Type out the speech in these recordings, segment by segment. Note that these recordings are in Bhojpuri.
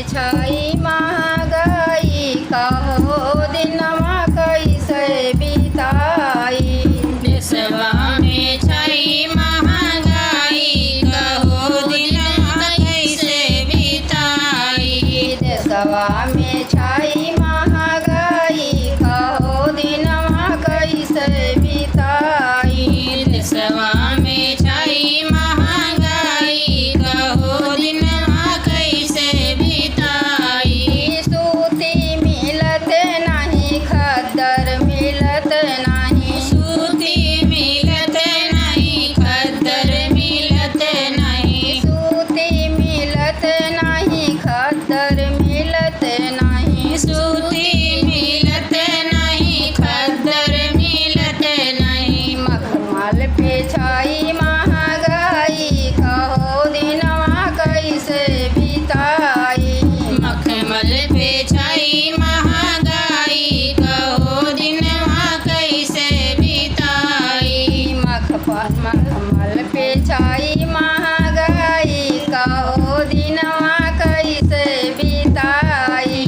में छाई महंगाई कहो दिनमा कैसे बिताई। देशवा में छाई महंगाई कहो दिनमा कैसे बिताई। देशवा में छाई महंगाई कहो दिनमा कैसे बिताई। देशवा में छाई महंगाई कहो दिनमा कैसे बिताई। सूती मिलत नहीं खद्दर मिलत नहीं। सूती मिलत नहीं खद्दर मिलत नहीं। सूती मिलत नहीं खद्दर मिलत नहीं। सूती मिलत नहीं खद्दर मिलत नहीं। मखमल पे छाई महंगाई कहो दिनमा कैसे बिताई। मखमल पे छाई महंगाई कहो दिनमा कैसे बिताई। मखमल पे छाई महंगाई कहो दिनमा कैसे बिताई।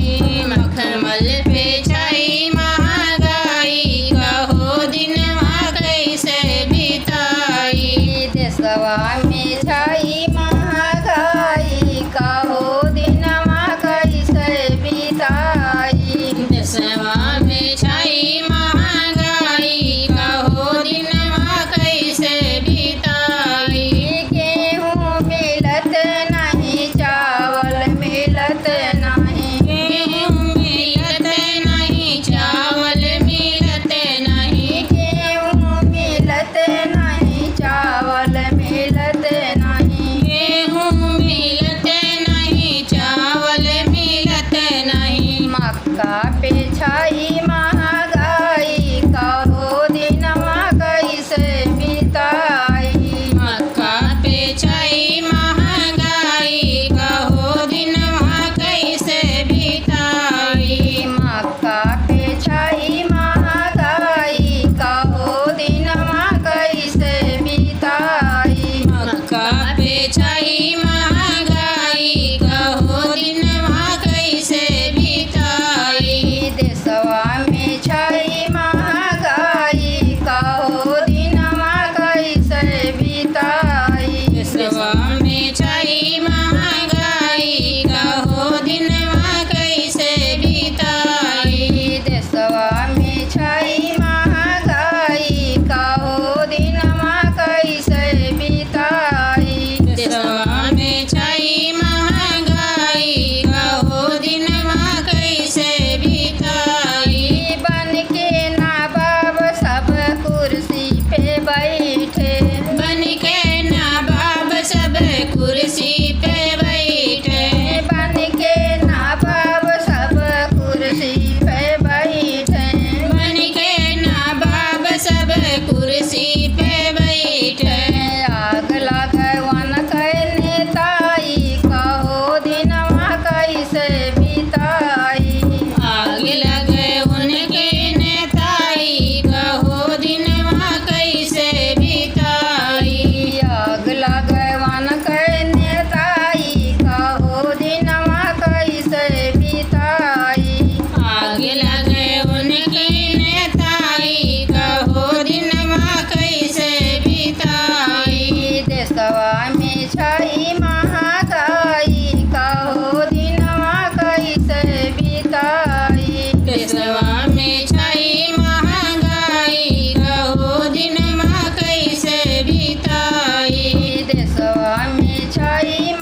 मखमल पे छाई महंगाई कहो दिनमा कैसे बिताई। देशवा में छाई महंगाई कहो दिनमा कैसे बिताई। देशवा में छाई महंगाई कहो दिनमा कैसे बिताई। गेहूँ मिलत नहीं चावल मिलत नहीं। गेहूँ मिलत नहीं चावल मिलत नहीं। गेहूँ मिलत नहीं चावल मिलत नहीं। गेहूँ मिलत नहीं चावल मिलत नहीं। मक्का पे छाई महंगाई कहो दिनमा कैसे बिताई। मक्का पे छाई महंगाई कहो दिनमा कैसे बिताई। मक्का पे छाई महंगाई कहो दिनमा कैसे बिताई। मक्का पे छाई महंगाई कहो दिनमा कैसे बिताई। देशवा में छाई महंगाई कहो दिनमा कैसे बिताई। देशवा में छाई महंगाई कहो दिनमा कैसे बिताई। देशवा में छाई महंगाई कहो दिनमा कैसे बिताई। देशवा में छाई महंगाई कहो दिनमा कैसे बिताई। बन के नवाब सब कुर्सी पे बैठे। बन के नवाब सब कुर्सी पे बैठे। बन के नवाब सब कुर्सी पे बैठे। बन के नवाब सब कुर्सी पे बैठे। आग लगवन के नेताई कहो दिनमा कैसे बिताई। आग लगे उनके नेताई कहो दिनमा कैसे बिताई। आग लगवन के नेताई कहो दिनमा कैसे बिताई। आग लगे उनके नेताई कहो दिनमा कैसे बिताई। देशवा में छाई महंगाई कहो दिनमा कैसे बिताई। देशवा में छाई महंगाई कहो दिनमा कैसे बिताई। देशवा में छाई